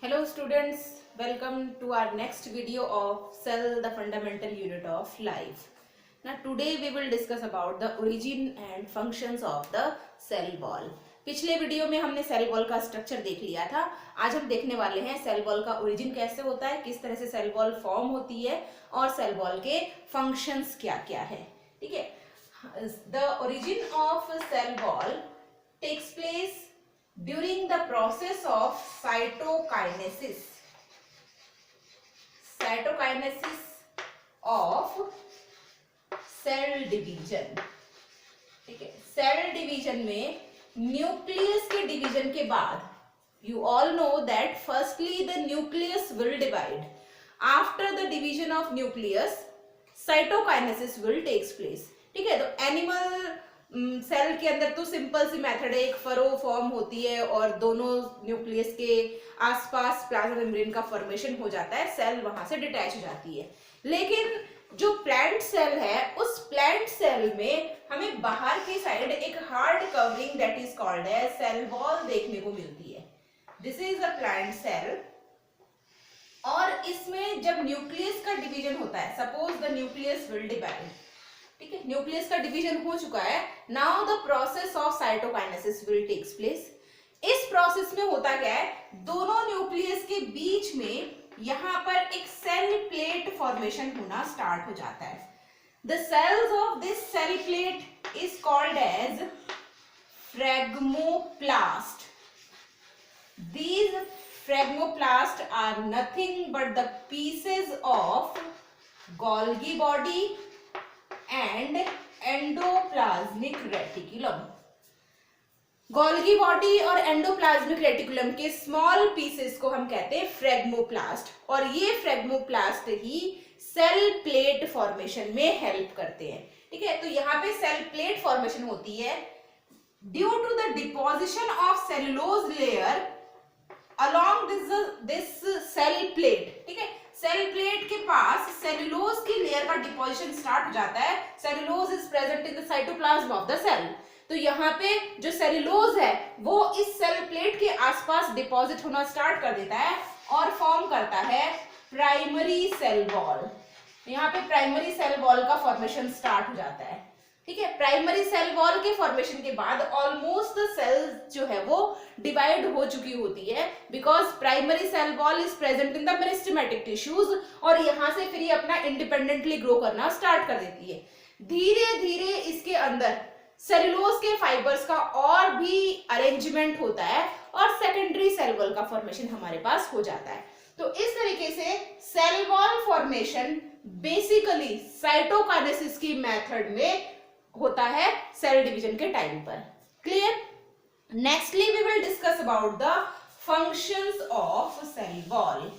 Hello students, welcome to our next video of Cell, the fundamental unit of life. Now today we will discuss about the origin and functions of the cell wall. पिछले video में हमने cell wall का structure देख लिया था. आज हम देखने वाले हैं सेल वॉल का ओरिजिन कैसे होता है, किस तरह से सेल वॉल फॉर्म होती है और सेल वॉल के फंक्शंस क्या क्या है. ठीक है. The origin of cell wall takes place during the process of cytokinesis of cell division. ठीक है. सेल डिवीजन में न्यूक्लियस के डिवीजन के बाद you all know that firstly the nucleus will divide. After the division of nucleus cytokinesis will takes place. ठीक है. तो animal cell के अंदर तो सिंपल सी मेथड है, एक फरो फॉर्म होती है और दोनों न्यूक्लियस के आसपास प्लाज्मा मेम्ब्रेन का फॉर्मेशन हो जाता है, सेल वहां से डिटैच हो जाती है. लेकिन जो प्लांट सेल है उस प्लांट सेल में हमें बाहर की साइड एक hard covering that is called as cell wall देखने को मिलती है. This is a plant cell. और इसमें जब न्यूक्लियस का डिवीजन होता है, suppose the nucleus will divide. ठीक है. न्यूक्लियस का डिवीजन हो चुका है. Now the process of cytokinesis will takes place. इस प्रोसेस में होता क्या है, दोनों न्यूक्लियस के बीच में यहां पर एक सेल प्लेट फॉर्मेशन होना स्टार्ट हो जाता है. The cells of this cell plate is called as phragmoplast. These fragmoplasts are nothing but the pieces of Golgi body and endoplasmic reticulum. Golgi body और एंडोप्लाज्मिक रेटिकुलम के small pieces को हम कहते हैं फ्रेगमोप्लास्ट, और ये फ्रेगमोप्लास्ट ही सेल प्लेट फॉर्मेशन में help करते हैं. ठीक है. तो यहाँ पे सेल प्लेट फॉर्मेशन होती है due to the deposition of cellulose layer along this cell plate. ठीक है. सेल प्लेट के पास सेलुलोज की लेयर का डिपोजिशन स्टार्ट हो जाता है. Cellulose is present in the cytoplasm of the cell. तो यहाँ पे जो सेलुलोज है वो इस सेल प्लेट के आसपास डिपॉजिट होना स्टार्ट कर देता है और फॉर्म करता है प्राइमरी सेल वॉल. यहाँ पे प्राइमरी सेल वॉल का फॉर्मेशन स्टार्ट हो जाता है. ठीक है. प्राइमरी सेल वॉल के फॉर्मेशन के बाद ऑलमोस्ट द सेल्स जो है वो डिवाइड हो चुकी होती है, because primary cell wall is present in the meristematic tissues, और यहां से फिर ये अपना इंडिपेंडेंटली ग्रो करना स्टार्ट कर देती है. धीरे धीरे इसके अंदर सेलुलोज के फाइबर्स का और भी अरेंजमेंट होता है और सेकेंडरी सेल वॉल का फॉर्मेशन हमारे पास हो जाता है. तो इस तरीके से cell wall formation basically cytokinesis की मेथड में होता है सेल डिवीजन के टाइम पर. Clear. Nextly we will discuss about the functions of cell wall.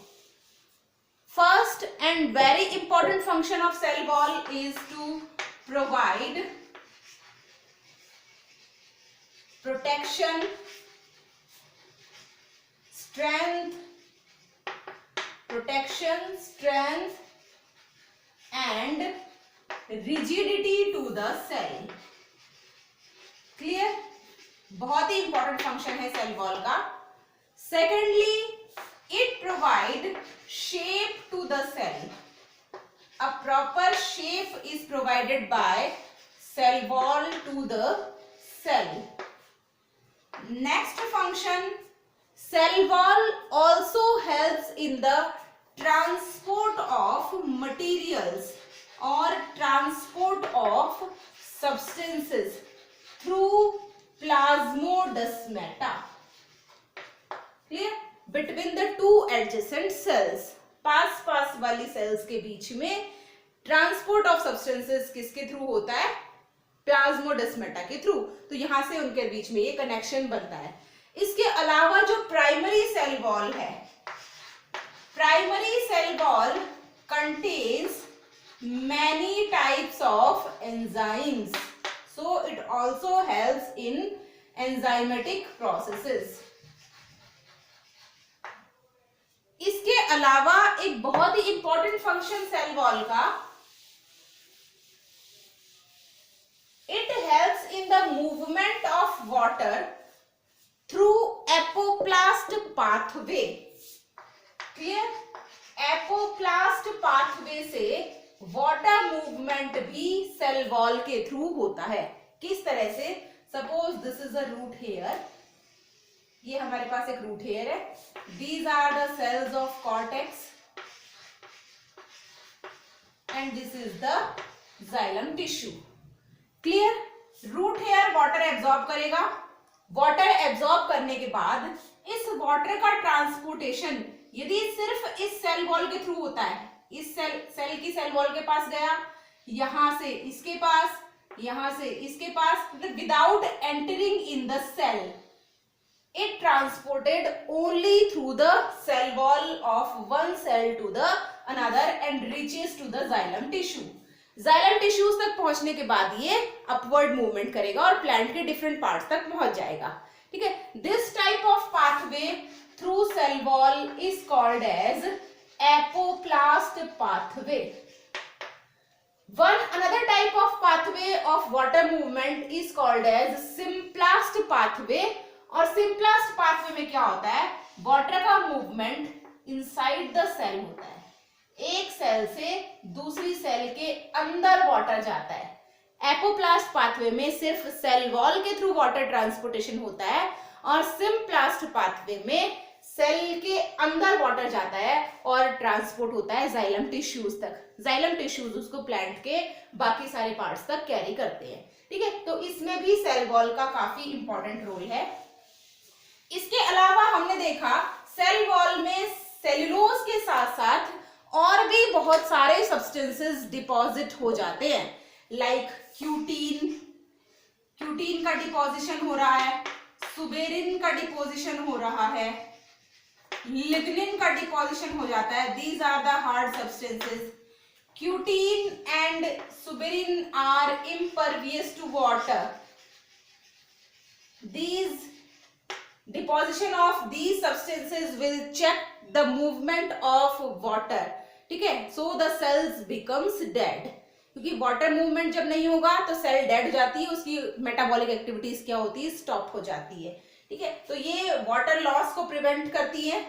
First and very important function of cell wall is to provide protection, strength and rigidity to the cell. Clear. बहुत ही important function है cell wall का. Secondly it provide shape to the cell. A proper shape is provided by cell wall to the cell. Next function, cell wall also helps in the transport of materials or transport of substances through plasmodesmata. Clear? Between the two adjacent cells, पास वाली cells के बीच में transport of substances किसके through होता है? Plasmodesmata के through. तो यहां से उनके बीच में ये कनेक्शन बनता है. इसके अलावा जो प्राइमरी सेल वॉल है, primary cell wall contains many types of enzymes, so it also helps in enzymatic processes. इसके अलावा एक बहुत ही इंपॉर्टेंट फंक्शन सेल वॉल का, it helps in the movement of water through apoplast pathway. क्लियर? Apoplast pathway से water movement भी cell wall के थ्रू होता है. किस तरह से? Suppose this is a root hair, ये हमारे पास एक रूट हेयर है. These are the cells of cortex and this is the xylem tissue. Clear? Root hair water absorb करेगा. वाटर एब्जॉर्ब करने के बाद इस वाटर का ट्रांसपोर्टेशन यदि सिर्फ इस सेल वॉल के थ्रू होता है, इस सेल की सेल वॉल के पास गया, यहां से इसके पास, यहां से इसके पास, मतलब without entering in the cell, it transported only through the cell wall of one cell to the another and reaches to the xylem tissue. xylem tissues तक पहुंचने के बाद ये अपवर्ड मूवमेंट करेगा और प्लांट के डिफरेंट पार्ट्स तक पहुंच जाएगा. ठीक है? This type of pathway through cell wall is called as apoplast pathway. Another type of pathway of water movement is called as Symplast pathway. और सिंपलेस्ट पाथवे में क्या होता है? वाटर का मूवमेंट इनसाइड द सेल होता है. एक cell से दूसरी सेल के अंदर वाटर जाता है. एपोप्लास्ट पाथवे में सिर्फ सेल वॉल के थ्रू वाटर ट्रांसपोर्टेशन होता है और सिंप्लास्ट पाथवे में सेल के अंदर वाटर जाता है और ट्रांसपोर्ट होता है जाइलम टिश्यूज तक. जाइलम टिश्यूज उसको प्लांट के बाकी सारे पार्ट्स तक कैरी करते हैं. ठीक है? तो इसमें भी सेल वॉल का काफी इंपॉर्टेंट रोल है. इसके अलावा हमने देखा सेल वॉल में सेल्यूलोज के साथ साथ और भी बहुत सारे सब्सटेंसेस डिपॉजिट हो जाते हैं. लाइक क्यूटीन का डिपोजिशन हो रहा है, सुबेरिन का डिपोजिशन हो रहा है, लिग्निन का डिपोजिशन हो जाता है. These are the hard substances. Cutin and suberin are impervious to water. These deposition of these substances will check the movement of water. ठीक है? So the cells becomes dead. क्योंकि वाटर मूवमेंट जब नहीं होगा तो सेल डेड हो जाती है, उसकी मेटाबॉलिक एक्टिविटीज क्या होती है? स्टॉप हो जाती है. ठीक है? तो ये वाटर लॉस को प्रिवेंट करती है.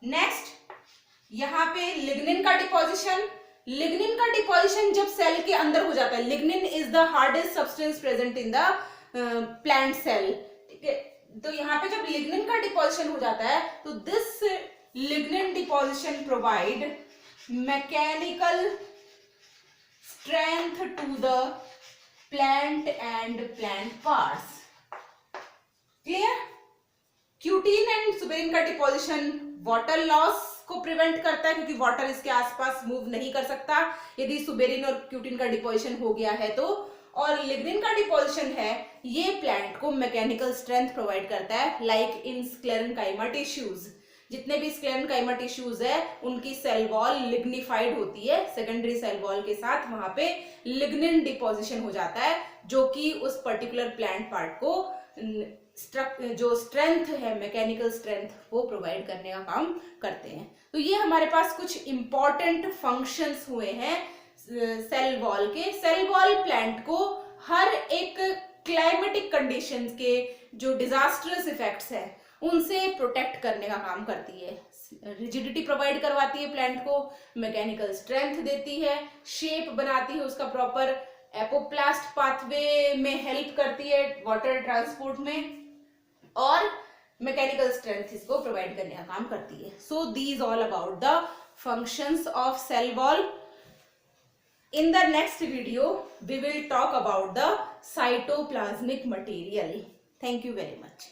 नेक्स्ट यहाँ पे लिग्निन का डिपोजिशन. लिग्निन का डिपोजिशन जब सेल के अंदर हो जाता है, lignin is the hardest substance present in the plant cell. ठीक है? तो यहाँ पे जब लिग्निन का डिपोजिशन हो जाता है तो this lignin deposition provide mechanical strength to the plant and plant parts. Clear? Cutin and suberin का डिपोजिशन वाटर लॉस को प्रिवेंट करता है क्योंकि वाटर इसके आसपास मूव नहीं कर सकता यदि सुबेरिन और क्यूटीन का डिपोजिशन हो गया है तो. और लिग्निन का डिपोजिशन है, ये प्लांट को मैकेनिकल स्ट्रेंथ प्रोवाइड करता है. लाइक इन स्क्लेरेनकाइमा टिश्यूज, जितने भी स्क्लेरेनकाइमा टिश्यूज है उनकी सेल वॉल लिग्निफाइड होती है. सेकेंडरी सेल वॉल के साथ वहां पे लिग्निन डिपोजिशन हो जाता है जो कि उस पर्टिकुलर प्लांट पार्ट को जो स्ट्रेंथ है, मैकेनिकल स्ट्रेंथ, वो प्रोवाइड करने का काम करते हैं. तो ये हमारे पास कुछ इंपॉर्टेंट फंक्शंस हुए हैं सेल वॉल के. सेल वॉल प्लांट को हर एक क्लाइमेटिक कंडीशंस के जो डिजास्टरस इफेक्ट्स है उनसे प्रोटेक्ट करने का काम करती है. रिजिडिटी प्रोवाइड करवाती है प्लांट को, मैकेनिकल स्ट्रेंथ देती है, शेप बनाती है उसका प्रॉपर, एपोप्लास्ट पाथवे में हेल्प करती है वाटर ट्रांसपोर्ट में, और मैकेनिकल स्ट्रेंथ इसको प्रोवाइड करने का काम करती है. So these all about the functions of cell wall. In the next video, we will talk about the cytoplasmic material. Thank you very much.